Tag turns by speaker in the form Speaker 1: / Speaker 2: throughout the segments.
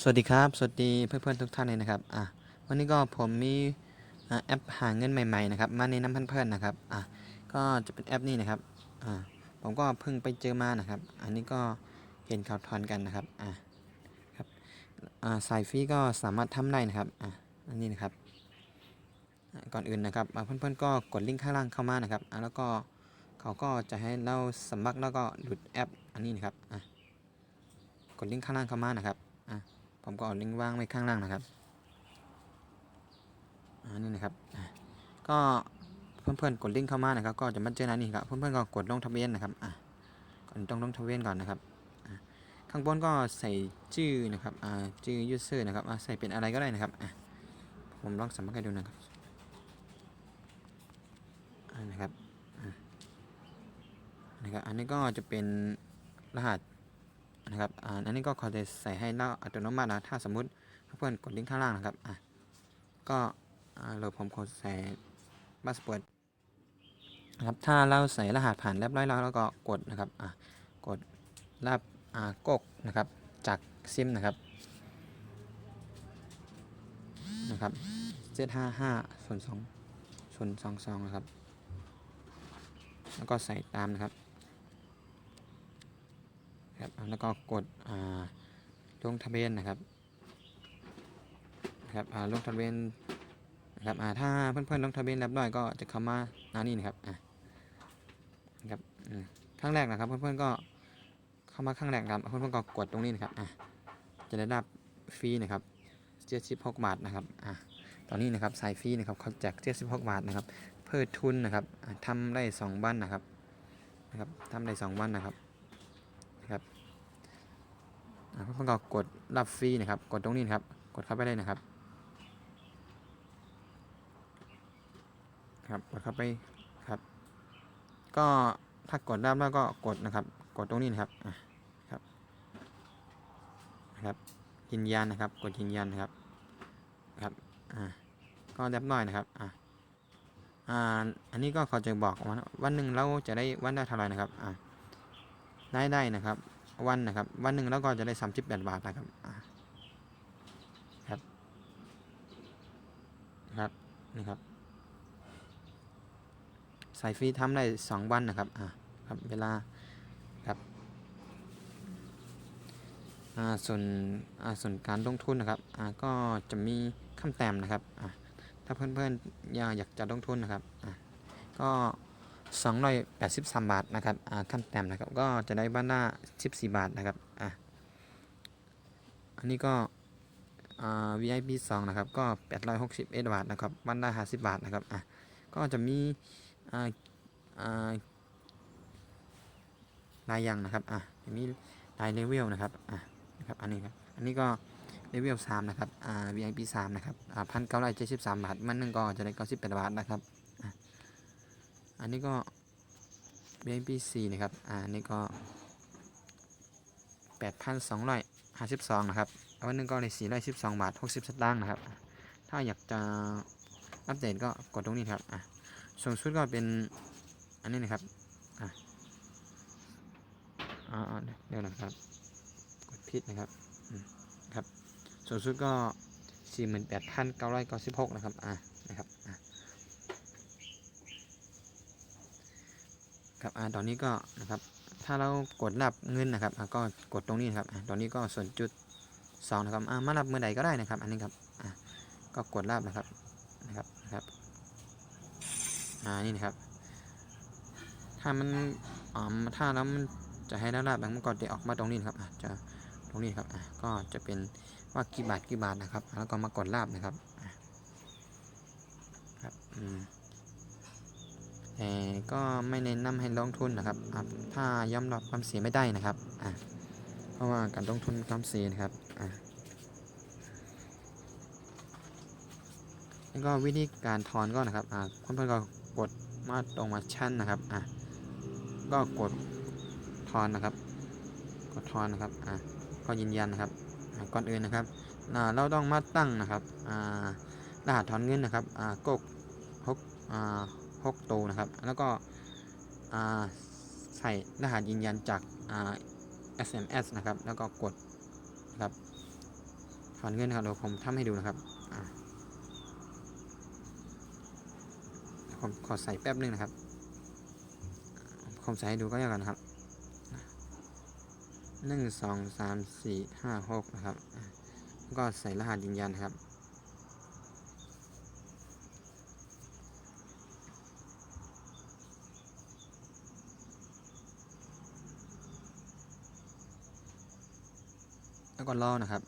Speaker 1: สวัสดีครับสวัสดีเพื่อนๆทุกท่านเลยนะครับวันนี้ก็ผมมีแอปหาเงินใหม่ๆนะครับมาแนะนำเพื่อนๆนะครับก็จะเป็นแอปนี้นะครับผมก็เพิ่งไปเจอมานะครับอันนี้ก็เห็นข่าวทอนกันนะครับครับสายฟรีก็สามารถทำได้นะครับอันนี้นะครับก่อนอื่นนะครับเพื่อนๆก็กดลิงก์ข้างล่างเข้ามานะครับแล้วก็เขาก็จะให้เราสมัครแล้วก็หลุดแอปอันนี้นะครับกดลิงก์ข้างล่างเข้ามานะครับผมก็เอาลิงก์วางไว้ข้างล่างนะครับนี่นะครับก็เพื่อนๆกดลิงก์เข้ามานะครับก็จะมาเจอหน้านี้ครับเพื่อนๆก็กดลงทะเบียนนะครับก่อนต้องลงทะเบียนก่อนนะครับข้างบนก็ใส่ชื่อนะครับชื่อ user นะครับใส่เป็นอะไรก็ได้นะครับผมลองสมัครให้ดูนะครับนะครับอันนี้ก็จะเป็นรหัสนะครับอันนี้ก็เขาจะใส่ให้เราอัตโนมัตินะถ้าสมมุติเพื่อนๆกดลิงก์ข้างล่างนะครับก็เราผมขอใส่พาสเวิร์ดนะครับถ้าเราใส่รหัสผ่านเรียบร้อยแล้วก็กดนะครับกดรับกกนะครับจากซิมนะครับ755 02022นะครับแล้วก็ใส่ตามนะครับแล้วก็กดลงทะเบียนนะครับลงทะเบียนนะครับถ้าเพื่อนๆลงทะเบียนเรียบร้อยก็จะเข้ามาหน้านี้นะครับครั้งแรกนะครับเพื่อนๆก็เข้ามาครั้งแรกครับเพื่อนๆก็กดตรงนี้นะครับจะได้รับฟรีนะครับ76 บาทนะครับตอนนี้นะครับสายฟรีนะครับเขาแจก76 บาทนะครับเพิ่มทุนนะครับทำได้2 วันนะครับทำได้2 วันนะครับเพื่อนๆก็กดรับฟรีนะครับกดตรงนี้นะครับกดเข้าไปได้นะครับกดเข้าไปครับก็ถ้ากดรับแล้วก็กดนะครับกดตรงนี้นะครับยืนยันนะครับกดยืนยันนะครับก็เรียบร้อยนะครับอันนี้ก็เขาจะบอกวันหนึ่งเราจะได้วันได้เท่าไหร่นะครับได้นะครับวันหนึ่งแล้วก็จะได้38 บาทนะครับนี่ครับสายฟรีทำได้2 วันนะครับเวลาครับส่วนการลงทุนนะครับก็จะมีคำแต้มนะครับถ้าเพื่อนๆอยากจะลงทุนนะครับก็283 บาทนะครับคำแต้มนะครับก็จะได้บ้านหน้า14 บาทนะครับอันนี้ก็VIP 2นะครับก็861 บาทนะครับบ้านหน้า50 บาทนะครับก็จะมีรายอย่างนะครับจะมีรายเลเวลนะครับอันนี้ก็เลเวล3นะครับVIP 3นะครับ1,973 บาทมันนึงก็จะได้98 บาทนะครับอันนี้ก็ VIP 4นะครับอันนี้ก็8,252นะครับวันนึงก็ได้412 บาท 60 สตางค์นะครับถ้าอยากจะอัปเดตก็กดตรงนี้ครับสูงสุดก็เป็นอันนี้นะครับเดี๋ยวนะครับกดผิดนะครับสูงสุดก็ 48,996 นะครับตอนนี้ก็นะครับถ้าเรากดรับเงินนะครับก็กดตรงนี้ครับตอนนี้ก็0.2นะครับมารับเมื่อใดก็ได้นะครับอันนี้ครับก็กดรับนะครับนี่นะครับถ้ามันถ้าแล้วมันจะให้ได้รับมันก็จะออกมาตรงนี้ครับจะตรงนี้ครับก็จะเป็นว่ากี่บาทนะครับแล้วก็มากดรับนะครับแต่ก็ไม่แนะนำให้ลงทุนนะครับถ้ายอมรับความเสี่ยงไม่ได้นะครับเพราะว่าการลงทุนความเสี่ยงนะครับแล้วก็วิธีการถอนก็นะครับเพื่อนๆก็กดมาตรงมาชั้นนะครับก็กดถอนนะครับก็ยืนยันนะครับก่อนอื่นนะครับเราต้องมาตั้งนะครับรหัสถอนเงินนะครับกด6 ตัวนะครับแล้วก็ใส่รหัสยืนยันจากSMS นะครับแล้วก็กดนะครับ ถอนเงินครับเดี๋ยวผมทำให้ดูนะครับผมขอใส่แป๊บนึงนะครับผมใส่ให้ดูก็แล้วกันนะครับ1 2 3 4 5 6นะครับแล้วก็ใส่รหัสยืนยันครับแล้วก็รอนะครับ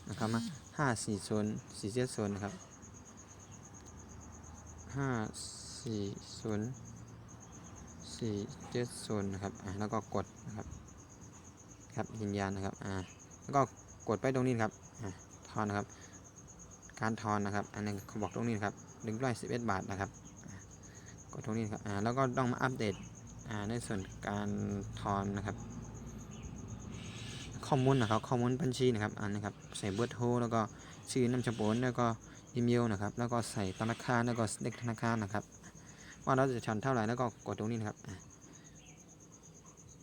Speaker 1: นะครับมา540 470นะครับ540 470นะครับแล้วก็กดนะครับครับยืนยันนะครับแล้วก็กดไปตรงนี้ครับทอนนะครับการทอนนะครับอันนึงเขาบอกตรงนี้ครับ111 บาทนะครับกดตรงนี้ครับแล้วก็ต้องมาอัปเดตในส่วนการทอนนะครับข้อมูลนะครับข้อมูลบัญชีนะครับนะครับใส่เบอร์โทรแล้วก็ชื่อนามสกุลแล้วก็อีเมลนะครับแล้วก็ใส่ธนาคารแล้วก็เลขธนาคารนะครับว่าเราจะถอนเท่าไหร่แล้วก็กดตรงนี้นะครับ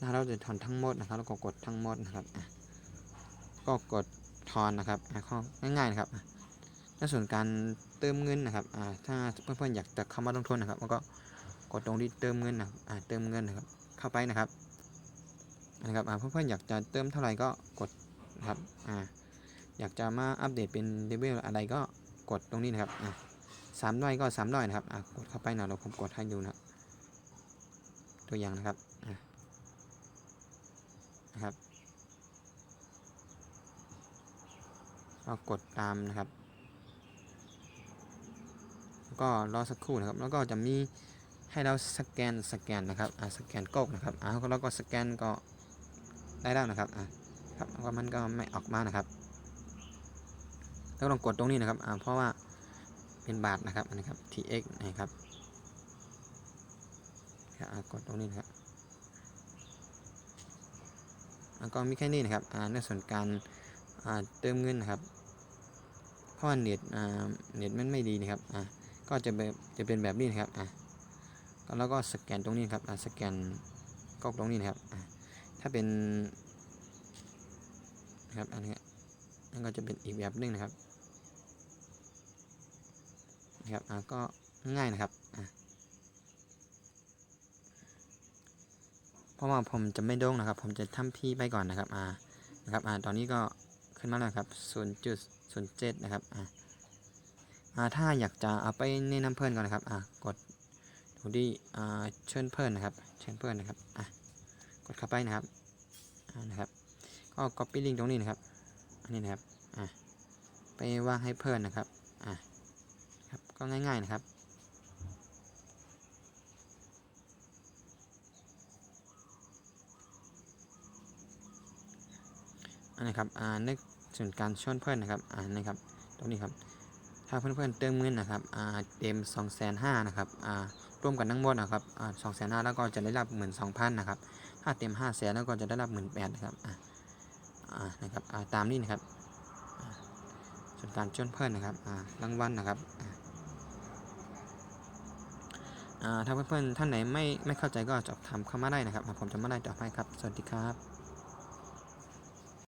Speaker 1: ถ้าเราจะถอนทั้งหมดนะครับแล้วก็กดทั้งหมดนะครับก็กดถอนนะครับง่ายๆนะครับในส่วนการเติมเงินนะครับถ้าเพื่อนๆอยากจะเข้ามาลงทุนนะครับก็กดตรงที่เติมเงินนะเติมเงินนะครับเข้าไปนะครับเพื่อนๆอยากจะเติมเท่าไหร่ก็กดนะครับอยากจะมาอัปเดตเป็นเลเวลอะไรก็กดตรงนี้นะครับ300ก็300นะครับกดเข้าไปนะเราผมกดให้ดูนะตัวอย่างนะครับก็กดตามนะครับแล้วก็รอสักครู่นะครับแล้วก็จะมีให้เราสแกนนะครับสแกนกบนะครับแล้วก็สแกนก็ได้แล้วนะครับครับแล้วมันก็ไม่ออกมานะครับแล้วลองกดตรงนี้นะครับเพราะว่าเป็นบาทนะครับนะครับ tx นะครับกดตรงนี้นะครับแล้วก็มีแค่นี้นะครับในส่วนการเติมเงินนะครับเพราะว่าเน็ตมันไม่ดีนะครับก็จะเป็นแบบนี้นะครับแล้วก็สแกนตรงนี้ครับสแกนก็ตรงนี้นะครับถ้าเป็นนะครับอันนี้นั่นก็จะเป็นอีกแบบนึงนะครับก็ง่ายนะครับเพราะว่าผมจะไม่โด่งนะครับผมจะทำพี่ไปก่อนนะครับตอนนี้ก็ขึ้นมาแล้วครับ 0.07 นะครับถ้าอยากจะเอาไปแนะนำเพื่อนก่อนนะครับกดดูที่เชิญเพื่อนนะครับกดเข้าไปนะครับก็ copy link ตรงนี้นะครับอันนี้นะครับไปวางให้เพื่อนนะครับก็ง่ายๆนะครับนะครับในส่วนการชวนเพื่อนนะครับนะครับตรงนี้ครับถ้าเพื่อนๆเติมเงินนะครับเต็ม 250,000 นะครับร่วมกันทั้งหมดนะครับ250,000แล้วก็จะได้รับ 12,000 นะครับถ้าเต็ม 500,000แล้วก็จะได้รับ 18,000 นะครับนะครับตามนี้นะครับส่วนการชวนเพื่อนนะครับรางวัลนะครับถ้าเพื่อนๆท่านไหนไม่เข้าใจก็สอบถามเข้ามาได้นะครับผมจะมาได้ตอบให้ครับสวัสดีครับ